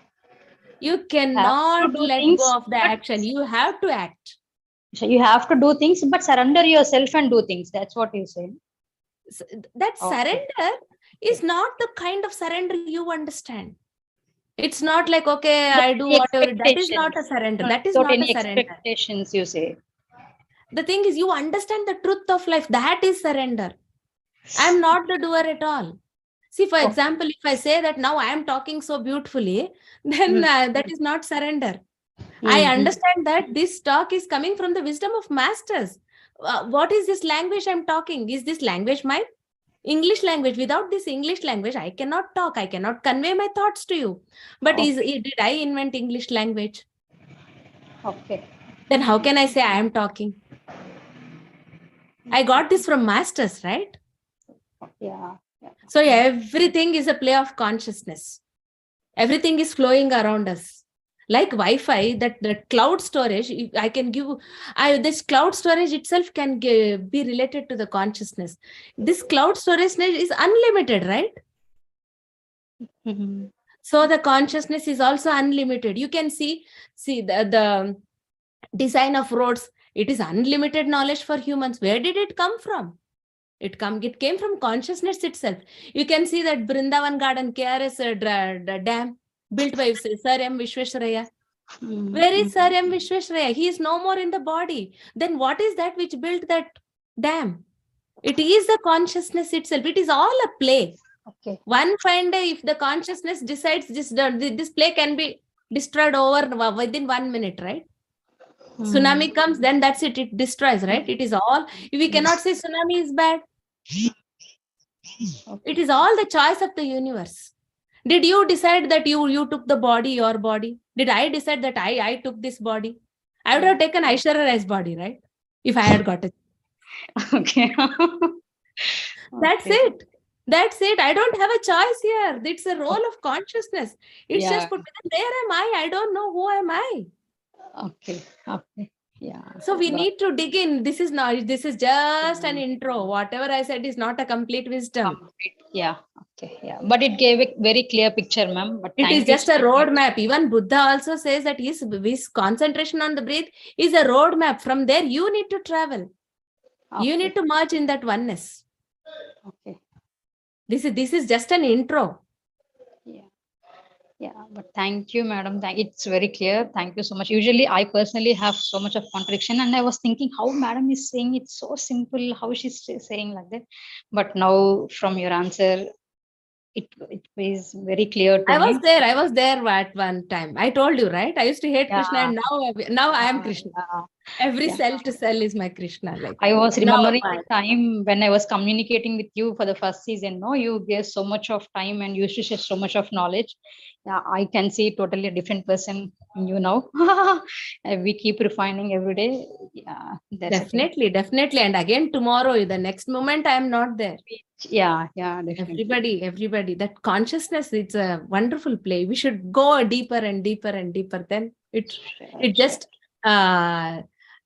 You cannot let go of the action. You have to act.
So you have to do things, but surrender yourself and do things. That's what you say.
So that surrender is not the kind of surrender you understand. It's not like, okay, I do whatever. That is not a surrender. That is not a surrender.
Expectations, you say.
The thing is, you understand the truth of life. That is surrender. I'm not the doer at all. See, for example, if I say that now I am talking so beautifully, then that is not surrender. I understand that this talk is coming from the wisdom of masters. What is this language I'm talking? Is this language my English language? Without this English language, I cannot talk. I cannot convey my thoughts to you. But did I invent English language?
Okay.
Then how can I say I am talking? I got this from masters, right?
Yeah.
So everything is a play of consciousness. Everything is flowing around us. Like Wi-Fi, that cloud storage, I can give, this cloud storage itself can be related to the consciousness. This cloud storage is unlimited, right? So the consciousness is also unlimited. You can see the design of roads. It is unlimited knowledge for humans. Where did it come from? It came from consciousness itself. You can see that Brindavan Garden KRS dam built by Sir M. Vishwesvaraya. Where is Sir M. Vishwesvaraya? He is no more in the body. Then what is that which built that dam? It is the consciousness itself. It is all a play.
Okay.
One fine day, if the consciousness decides this play can be destroyed within 1 minute, right? Tsunami comes, then that's it. It destroys, right? It is all. We cannot say tsunami is bad. It is all the choice of the universe. Did you decide that you took the body, your body? Did I decide that I took this body? I would have taken Aishwarya Rai's body, right? If I had got it.
Okay.
That's it. That's it. I don't have a choice here. It's a role of consciousness. It's just put, where am I? I don't know who am I.
Okay. Yeah.
So we need to dig in. This is just an intro. Whatever I said is not a complete wisdom.
Yeah. Okay. Yeah. But it gave a very clear picture, ma'am. But
it is just a roadmap. Even Buddha also says that his concentration on the breath is a roadmap. From there, you need to travel. You need to merge in that oneness.
Okay.
This is just an intro.
Yeah, but thank you, madam. It's very clear. Thank you so much. Usually, I personally have so much of contradiction, and I was thinking how madam is saying it so simple, how she's saying like that. But now, from your answer, it is very clear to me.
I was there at one time. I told you, right? I used to hate Krishna, and now I am Krishna. Every cell to cell is my Krishna. Like
I was remembering the time when I was communicating with you for the first season. No, you gave so much of time and you used to share so much of knowledge. Yeah, I can see totally a different person in you now. We keep refining every day. Yeah,
definitely. And again tomorrow, the next moment I am not there.
Yeah, definitely.
Everybody. That consciousness, it's a wonderful play. We should go deeper and deeper and deeper. Then it just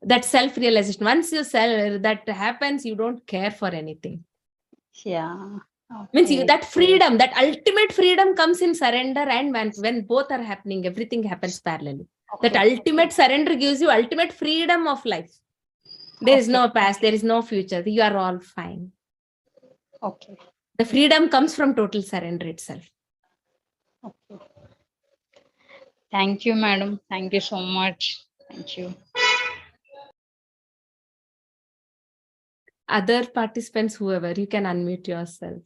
that self-realization. Once you that happens, you don't care for anything.
Yeah.
Means that freedom, that ultimate freedom comes in surrender, and when both are happening, everything happens parallelly. That ultimate surrender gives you ultimate freedom of life. There is no past, there is no future. You are all fine.
Okay.
The freedom comes from total surrender itself.
Okay. Thank you, madam. Thank you so much. Thank you.
Other participants, whoever, you can unmute yourself.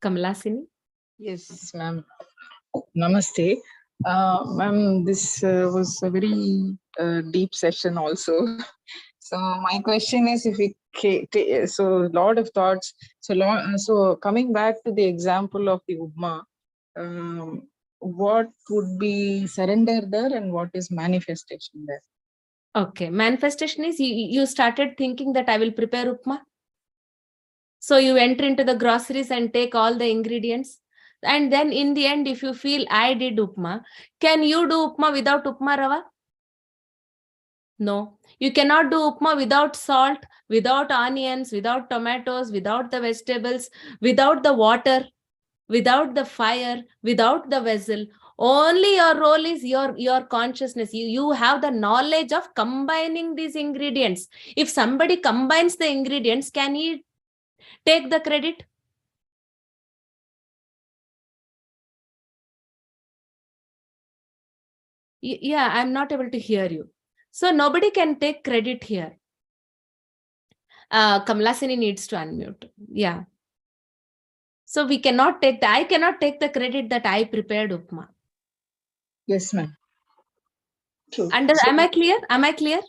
Kamalasini?
Yes, ma'am. Namaste. Ma'am, this was a very deep session also. So my question is, if we so lot of thoughts. So coming back to the example of the Upma, what would be surrender there, and what is manifestation there?
Okay, manifestation is you started thinking that I will prepare upma. So you enter into the groceries and take all the ingredients. And then in the end, if you feel I did upma, can you do upma without upma rava? No, you cannot do upma without salt, without onions, without tomatoes, without the vegetables, without the water, without the fire, without the vessel. Only your role is your consciousness. You have the knowledge of combining these ingredients. If somebody combines the ingredients, can he take the credit? Yeah, I'm not able to hear you. So nobody can take credit here. Kamalasini needs to unmute. Yeah. So we cannot take I cannot take the credit that I prepared upma.
Yes, ma'am. True.
Am I clear? Am I clear?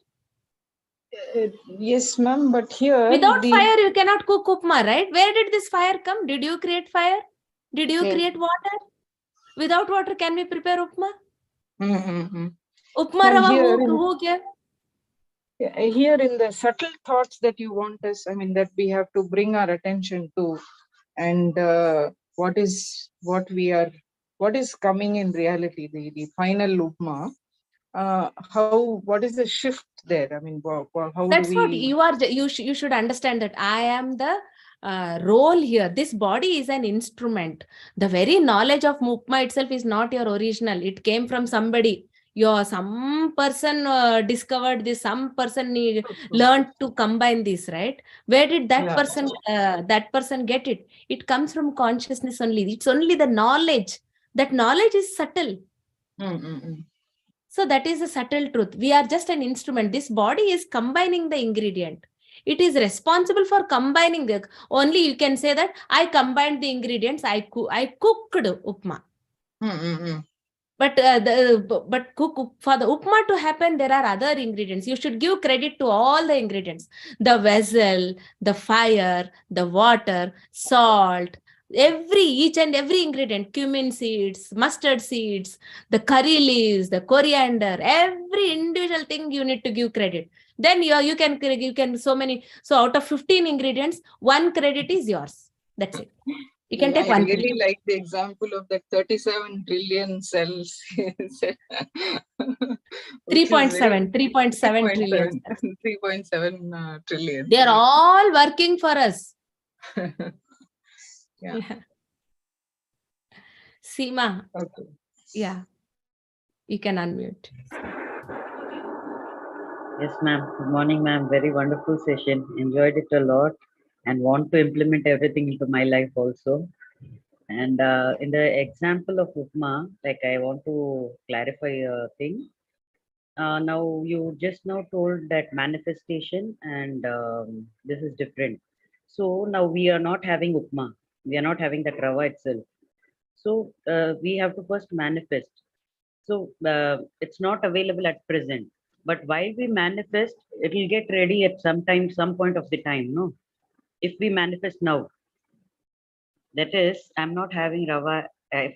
Yes, ma'am. But here,
Without fire, you cannot cook upma, right? Where did this fire come? Did you create fire? Did you create water? Without water, can we prepare upma? Upma rava who gave?
Here in the subtle thoughts that you want us, I mean, that we have to bring our attention to, and what is coming in reality, the final upma. What is the shift there? I mean, how
That's
do we...
what you are. You should understand that I am the role here. This body is an instrument. The very knowledge of upma itself is not your original. It came from somebody. Some person discovered this. Some person learned to combine this. Right? Where did that person get it? It comes from consciousness only. It's only the knowledge. That knowledge is subtle. So that is a subtle truth. We are just an instrument. This body is combining the ingredient. It is responsible for combining the. Only you can say that I combined the ingredients. I cooked upma. But for the upma to happen, there are other ingredients. You should give credit to all the ingredients: the vessel, the fire, the water, salt. Each and every ingredient, cumin seeds, mustard seeds, the curry leaves, the coriander, every individual thing you need to give credit. Then you can so out of 15 ingredients, one credit is yours. That's it. You can take one.
I really like the example of that 37 trillion cells.
3.7 trillion.
3.7 trillion.
They are all working for us.
Yeah.
Seema.
Okay.
Yeah. You can unmute.
Yes, ma'am. Good morning, ma'am. Very wonderful session. Enjoyed it a lot and want to implement everything into my life also. And in the example of Upma, like I want to clarify a thing. Now you just now told that manifestation and this is different. So now we are not having Upma. We are not having that Rava itself. So we have to first manifest. So it's not available at present. But while we manifest, it will get ready at some point of the time, no? If we manifest now, that is, I'm not having Rava.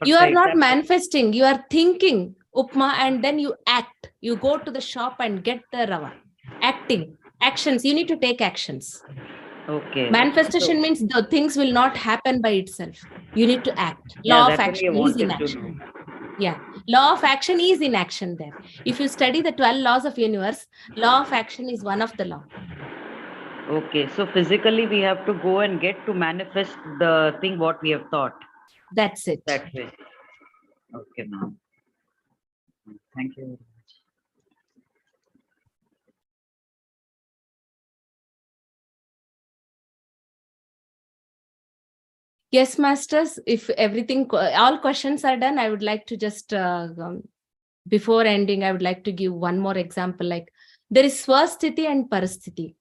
You are not manifesting, you are thinking upma and then you act. You go to the shop and get the Rava. Acting, actions, you need to take actions.
Okay.
Manifestation means the things will not happen by itself. You need to act. Law of action is in action. Yeah, law of action is in action there. If you study the 12 laws of universe, law of action is one of the law.
Okay, so physically we have to go and get to manifest the thing what we have thought.
That's it.
That way. Okay, ma'am. Thank you.
Yes, masters, if everything, all questions are done, I would like to just, before ending, I would like to give one more example. Like there is swasthiti and parasthiti.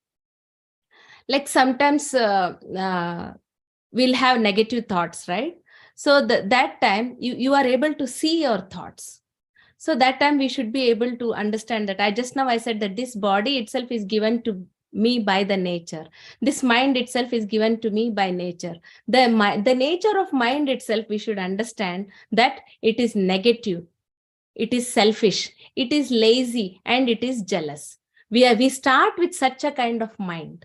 Like sometimes we'll have negative thoughts, right? So that time you are able to see your thoughts. So that time we should be able to understand that I said that this body itself is given to me by the nature. This mind itself is given to me by nature. The nature of mind itself, we should understand that it is negative, it is selfish, it is lazy, and it is jealous. We start with such a kind of mind.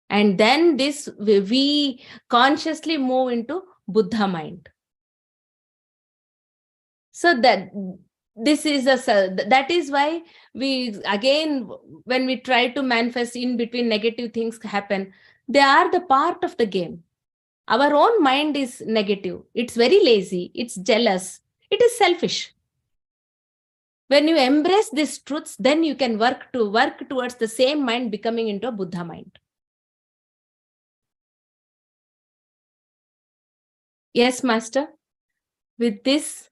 And then we consciously move into Buddha mind. So that is why we, again, when we try to manifest, in between negative things happen, they are the part of the game. Our own mind is negative. It's very lazy. It's jealous. It is selfish. When you embrace these truths, then you can work towards the same mind becoming into a Buddha mind. Yes, Master. With this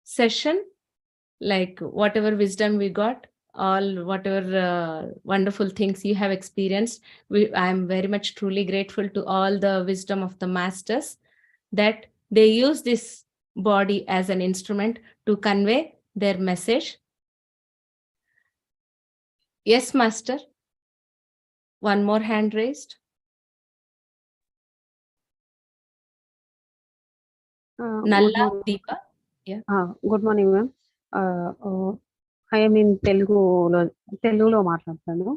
session, like whatever wisdom we got, whatever wonderful things you have experienced, I am very much truly grateful to all the wisdom of the masters, that they use this body as an instrument to convey their message. Yes, Master. One more hand raised. Nalla, Deepa. Yeah.
Good morning, ma'am. I am in తెలుగులో మాట్లాడతాను.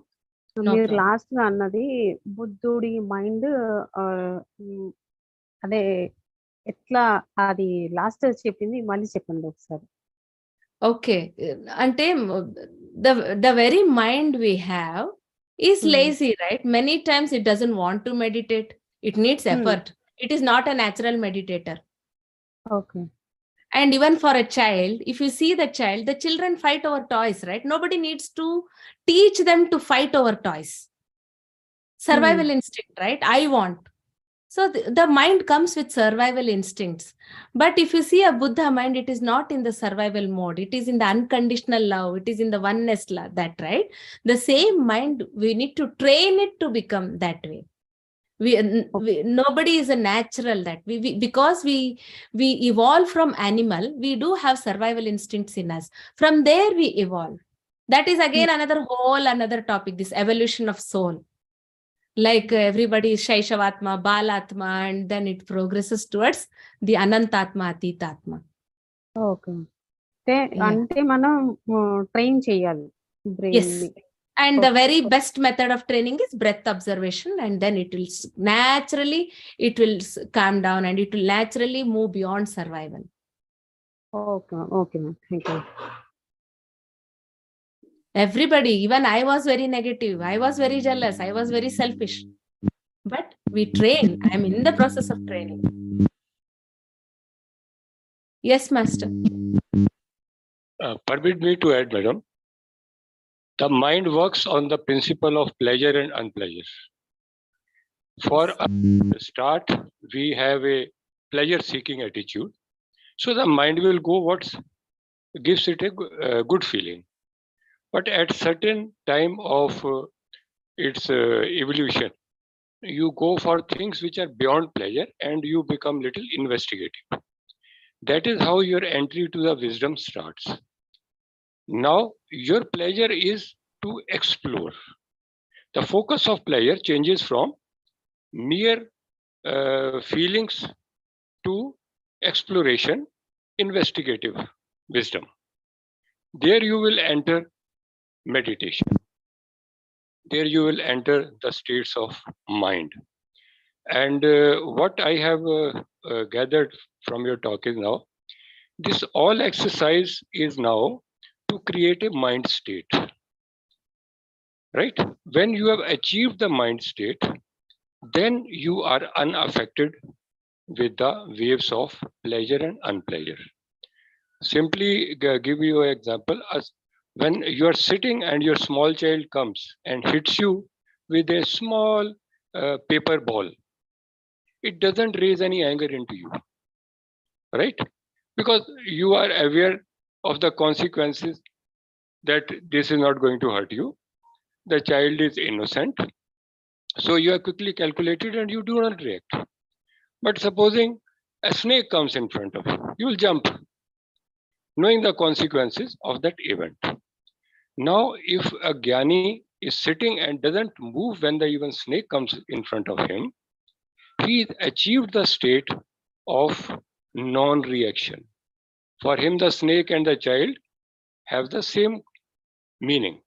మీరు last గా అన్నది బుద్ధుడి mind అదే ఎట్లా, అది last చెప్పింది మళ్ళీ చెప్పండి ఒకసారి.
ఓకే, అంటే the very mind we have is lazy, right? Many times it doesn't want to meditate. It needs effort. It is not a natural meditator.
Okay.
And even for a child, if you see the children fight over toys, right? Nobody needs to teach them to fight over toys. Survival instinct, right? I want. So the mind comes with survival instincts. But if you see a Buddha mind, it is not in the survival mode. It is in the unconditional love. It is in the oneness love, that, right? The same mind, we need to train it to become that way. Nobody is a natural that because we evolve from animal, we do have survival instincts in us. From there we evolve. That is again another topic, this evolution of soul. Like everybody is Shaishavatma, Balatma, and then it progresses towards the Anantatma, Atitatma.
Okay. అంటే మనం train చేయాలి brain ని.
And the very best method of training is breath observation, and then it will naturally calm down and it will naturally move beyond survival.
Okay, ma'am. Thank you.
Everybody, even I was very negative. I was very jealous. I was very selfish. But we train. I'm in the process of training. Yes, Master.
Permit me to add, madam. The mind works on the principle of pleasure and unpleasure. For a start, we have a pleasure-seeking attitude. So the mind will go what gives it a good feeling. But at certain time of its evolution, you go for things which are beyond pleasure and you become little investigative. That is how your entry to the wisdom starts. Now, your pleasure is to explore. The focus of pleasure changes from mere feelings to exploration, investigative wisdom. There you will enter meditation. There you will enter the states of mind. And what I have gathered from your talk is now, this all exercise is now to create a mind state. Right? When you have achieved the mind state, then you are unaffected with the waves of pleasure and unpleasure. Simply give you an example. As when you are sitting and your small child comes and hits you with a small paper ball, it doesn't raise any anger into you, right? Because you are aware of the consequences that this is not going to hurt you. The child is innocent. So you are quickly calculated and you do not react. But supposing a snake comes in front of you, you will jump, knowing the consequences of that event. Now, if a Jnani is sitting and doesn't move when the even snake comes in front of him, he achieved the state of non-reaction. For him, the snake and the child have the same meaning,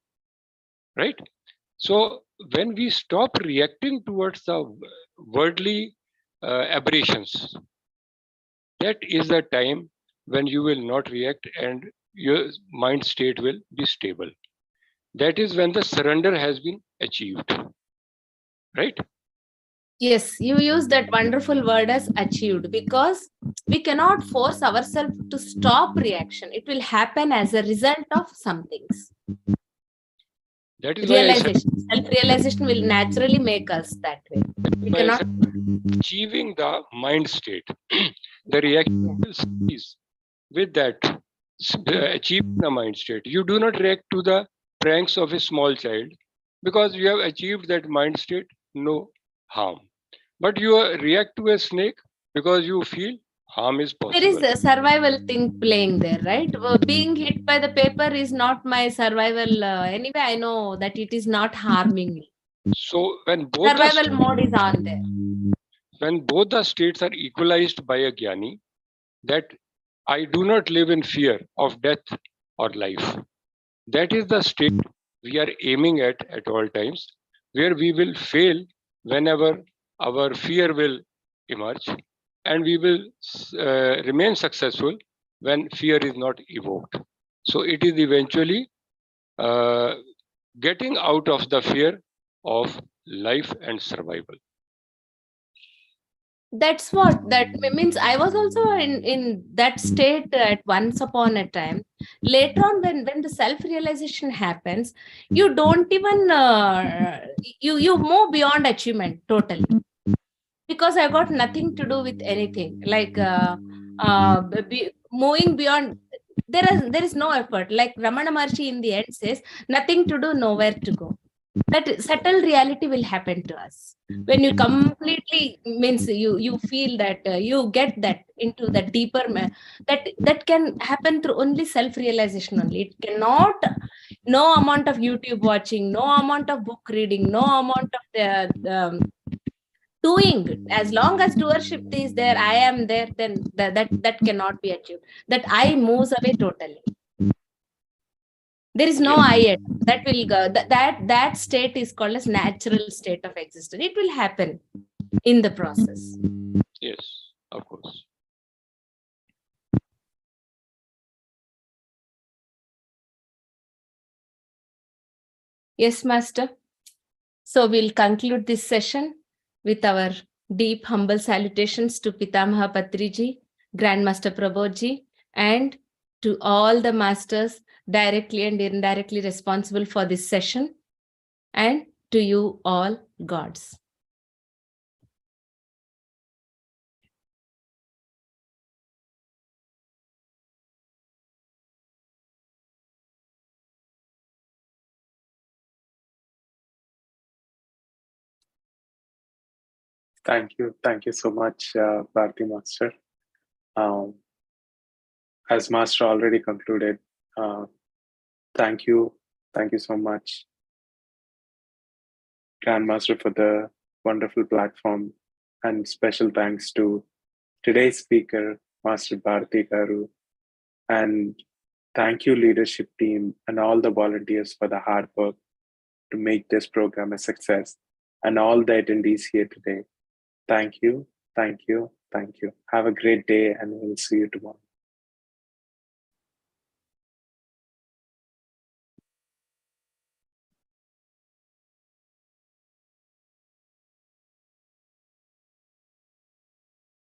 right? So when we stop reacting towards the worldly aberrations, that is the time when you will not react and your mind state will be stable. That is when the surrender has been achieved, right?
Yes, you use that wonderful word as achieved, because we cannot force ourselves to stop reaction. It will happen as a result of some things.
That is
realization. Self-realization will naturally make us that way. We cannot
achieving the mind state. The reaction will cease with that achieving the mind state. You do not react to the pranks of a small child because you have achieved that mind state, no harm. But you react to a snake because you feel harm is possible.
There is a survival thing playing there, right? Being hit by the paper is not my survival. Anyway, I know that it is not harming me.
So when both
survival mode is on there.
When both the states are equalized by a Jnani, that I do not live in fear of death or life. That is the state we are aiming at all times, where we will fail whenever our fear will emerge, and we will remain successful when fear is not evoked. So it is eventually getting out of the fear of life and survival.
That's what that means. I was also in that state at once upon a time. Later on, when the self-realization happens, you don't even you move beyond achievement totally, because I got nothing to do with anything. Like moving beyond, there is no effort. Like Ramana Maharshi in the end says, nothing to do, nowhere to go. That subtle reality will happen to us when you completely means you feel that you get that into that deeper that can happen through only self-realization only. It cannot, no amount of YouTube watching, no amount of book reading, no amount of the doing. As long as doership is there, I am there, then that cannot be achieved. That I moves away totally. There is no I yet. That will go. That state is called as natural state of existence. It will happen in the process.
Yes, of course.
Yes, Master. So we'll conclude this session with our deep, humble salutations to Pitamaha Patriji, Grandmaster Prabodhji, and to all the masters directly and indirectly responsible for this session, and to you all gods.
Thank you so much, Bharathi Master. As Master already concluded, thank you so much, Grandmaster, for the wonderful platform, and special thanks to today's speaker, Master Bharathi Garu, and thank you, leadership team, and all the volunteers for the hard work to make this program a success, and all the attendees here today. Thank you. Have a great day, and we'll see you tomorrow.